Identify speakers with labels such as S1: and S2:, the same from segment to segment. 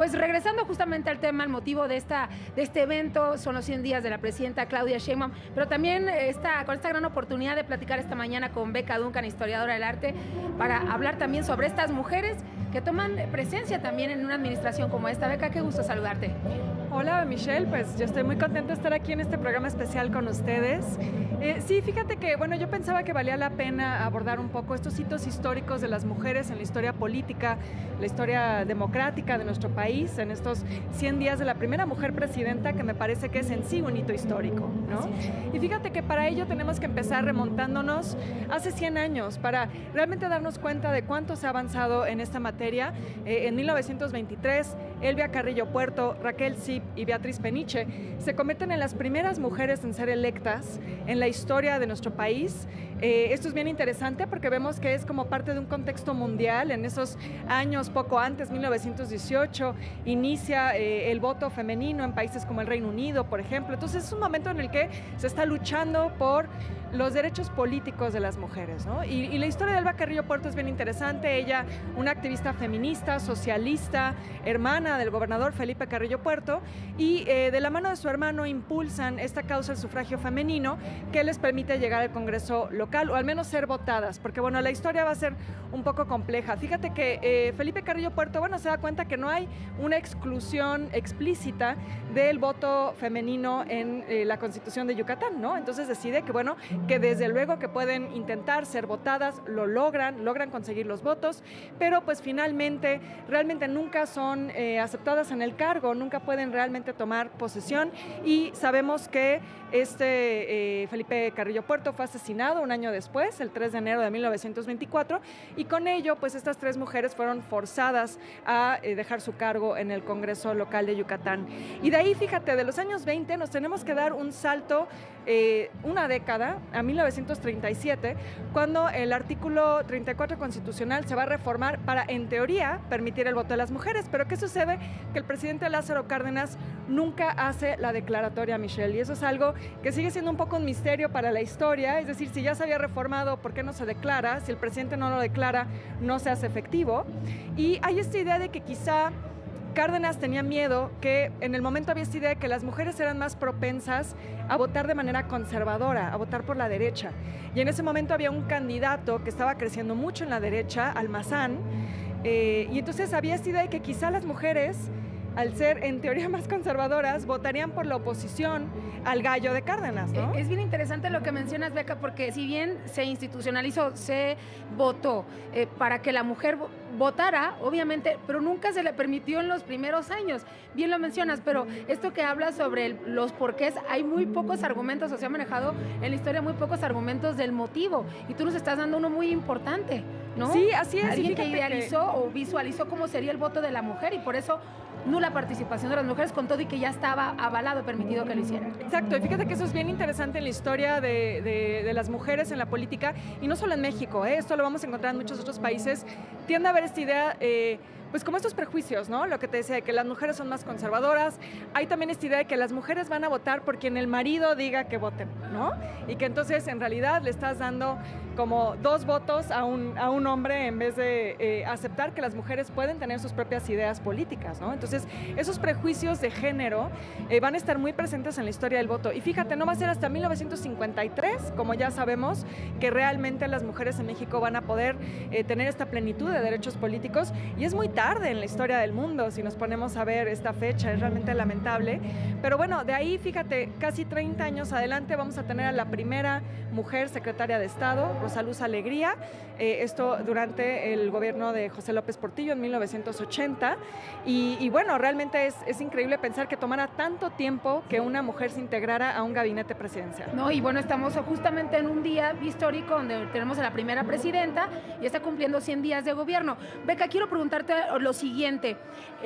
S1: Pues regresando justamente al tema, el motivo de este evento son los 100 días de la presidenta Claudia Sheinbaum, pero también con esta gran oportunidad de platicar esta mañana con Beca Duncan, historiadora del arte, para hablar también sobre estas mujeres que toman presencia también en una administración como esta. Beca, qué gusto saludarte.
S2: Hola Michelle, pues yo estoy muy contenta de estar aquí en este programa especial con ustedes. Sí, fíjate que, bueno, yo pensaba que valía la pena abordar un poco estos hitos históricos de las mujeres en la historia política, la historia democrática de nuestro país, en estos 100 días de la primera mujer presidenta, que me parece que es en sí un hito histórico, ¿no? Y fíjate que para ello tenemos que empezar remontándonos hace 100 años, para realmente darnos cuenta de cuánto se ha avanzado en esta materia. En 1923, Elvia Carrillo Puerto, Raquel Zip y Beatriz Peniche se convierten en las primeras mujeres en ser electas en la historia de nuestro país. Esto es bien interesante porque vemos que es como parte de un contexto mundial. En esos años, poco antes, 1918, inicia el voto femenino en países como el Reino Unido, por ejemplo. Entonces es un momento en el que se está luchando por los derechos políticos de las mujeres, ¿no? Y la historia de Elvia Carrillo Puerto es bien interesante. Ella, una activista feminista, socialista, hermana del gobernador Felipe Carrillo Puerto, y de la mano de su hermano impulsan esta causa del sufragio femenino que les permite llegar al Congreso local, o al menos ser votadas, porque bueno, la historia va a ser un poco compleja. Fíjate que Felipe Carrillo Puerto, bueno, se da cuenta que no hay una exclusión explícita del voto femenino en la Constitución de Yucatán, ¿no? Entonces decide que, bueno, que desde luego que pueden intentar ser votadas, lo logran conseguir los votos, pero pues finalmente realmente nunca son aceptadas en el cargo, nunca pueden realmente tomar posesión, y sabemos que Felipe Carrillo Puerto fue asesinado un año después, el 3 de enero de 1924, y con ello pues estas tres mujeres fueron forzadas a dejar su cargo en el Congreso local de Yucatán. Y de ahí, fíjate, de los años 20 nos tenemos que dar un salto, una década, a 1937, cuando el artículo 34 constitucional se va a reformar para, en teoría, permitir el voto de las mujeres. Pero ¿qué sucede? Que el presidente Lázaro Cárdenas nunca hace la declaratoria, Michelle, y eso es algo que sigue siendo un poco un misterio para la historia. Es decir, si ya se había reformado, ¿por qué no se declara? Si el presidente no lo declara, no se hace efectivo. Y hay esta idea de que quizá Cárdenas tenía miedo, que en el momento había esta idea de que las mujeres eran más propensas a votar de manera conservadora, a votar por la derecha. Y en ese momento había un candidato que estaba creciendo mucho en la derecha, Almazán, y entonces había esta idea de que quizá las mujeres, al ser en teoría más conservadoras, votarían por la oposición al gallo de Cárdenas, ¿no?
S1: Es bien interesante lo que mencionas, Beca, porque si bien se institucionalizó, se votó para que la mujer votara, obviamente, pero nunca se le permitió en los primeros años. Bien lo mencionas, pero esto que habla sobre los porqués, hay muy pocos argumentos, o se ha manejado en la historia muy pocos argumentos del motivo, y tú nos estás dando uno muy importante, ¿no?
S2: Sí, así es.
S1: Alguien que idealizó o visualizó cómo sería el voto de la mujer, y por eso nula participación de las mujeres, con todo y que ya estaba avalado, permitido que lo hicieran.
S2: Exacto, y fíjate que eso es bien interesante en la historia de las mujeres en la política, y no solo en México, esto lo vamos a encontrar en muchos otros países. Tiende a haber esta idea, pues como estos prejuicios, ¿no? Lo que te decía, de que las mujeres son más conservadoras. Hay también esta idea de que las mujeres van a votar por quien el marido diga que voten, ¿no? Y que entonces en realidad le estás dando como 2 votos a un hombre, en vez de aceptar que las mujeres pueden tener sus propias ideas políticas, ¿no? Entonces esos prejuicios de género van a estar muy presentes en la historia del voto. Y fíjate, no va a ser hasta 1953, como ya sabemos, que realmente las mujeres en México van a poder tener esta plenitud de derechos políticos, y es muy tarde en la historia del mundo si nos ponemos a ver esta fecha, es realmente lamentable. Pero bueno, de ahí, fíjate, casi 30 años adelante vamos a tener a la primera mujer secretaria de Estado, Rosa Luz Alegría, esto durante el gobierno de José López Portillo en 1980, y bueno, realmente es increíble pensar que tomara tanto tiempo que una mujer se integrara a un gabinete presidencial.
S1: No, y bueno, estamos justamente en un día histórico donde tenemos a la primera presidenta y está cumpliendo 100 días de gobierno. Beca, quiero preguntarte lo siguiente,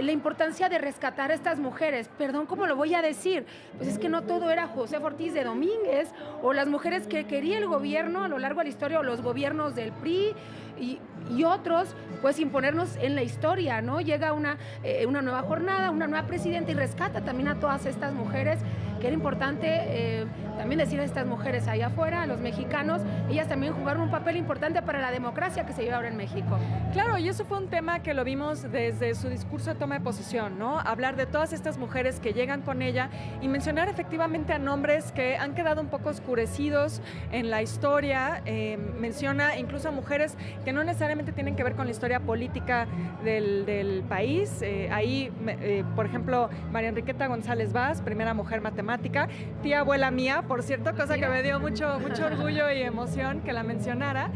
S1: la importancia de rescatar a estas mujeres. Perdón, ¿cómo lo voy a decir? Pues es que no todo era José Ortiz de Domínguez o las mujeres que quería el gobierno a lo largo de la historia, o los gobiernos del PRI y otros, pues imponernos en la historia, ¿no? Llega una nueva jornada, una nueva presidenta, y rescata también a todas estas mujeres que era importante también decir a estas mujeres allá afuera, a los mexicanos, ellas también jugaron un papel importante para la democracia que se vive ahora en México.
S2: Claro, y eso fue un tema que lo vimos desde su discurso de toma de posición, ¿no? Hablar de todas estas mujeres que llegan con ella y mencionar efectivamente a nombres que han quedado un poco oscurecidos en la historia. Menciona incluso a mujeres que no necesariamente tienen que ver con la historia política del país. Por ejemplo, María Enriqueta González Vaz, primera mujer matemática, tía abuela mía, por cierto, cosa que me dio mucho orgullo y emoción que la mencionara.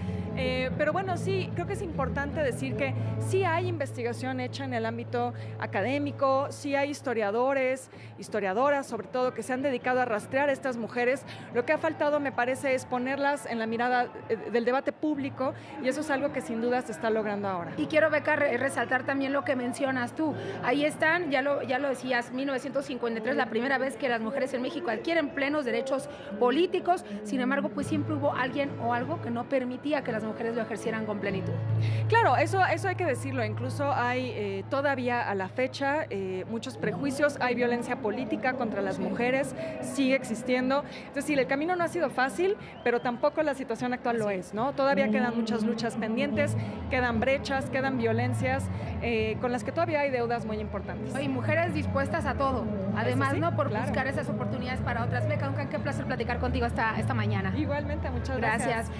S2: Pero bueno, sí, creo que es importante decir que sí hay investigación hecha en el ámbito académico, sí hay historiadores, historiadoras sobre todo, que se han dedicado a rastrear a estas mujeres. Lo que ha faltado, me parece, es ponerlas en la mirada del debate público, y eso es algo que sin duda se está logrando ahora.
S1: Y quiero, Beca, resaltar también lo que mencionas tú. Ahí están, ya lo decías, 1953, la primera vez que las mujeres en México adquieren plenos derechos políticos. Sin embargo, pues siempre hubo alguien o algo que no permitía que las mujeres lo ejercieran con plenitud.
S2: Claro, eso hay que decirlo. Incluso hay todavía a la fecha muchos prejuicios, hay violencia política contra las mujeres, sigue existiendo. Es decir, el camino no ha sido fácil, pero tampoco la situación actual lo es, ¿no? Todavía quedan muchas luchas pendientes, quedan brechas, quedan violencias con las que todavía hay deudas muy importantes.
S1: Y mujeres dispuestas a todo, además,
S2: sí,
S1: ¿no? Por
S2: claro.
S1: buscar esas oportunidades para otras. Beca, qué placer platicar contigo esta mañana.
S2: Igualmente, muchas gracias.
S1: Gracias.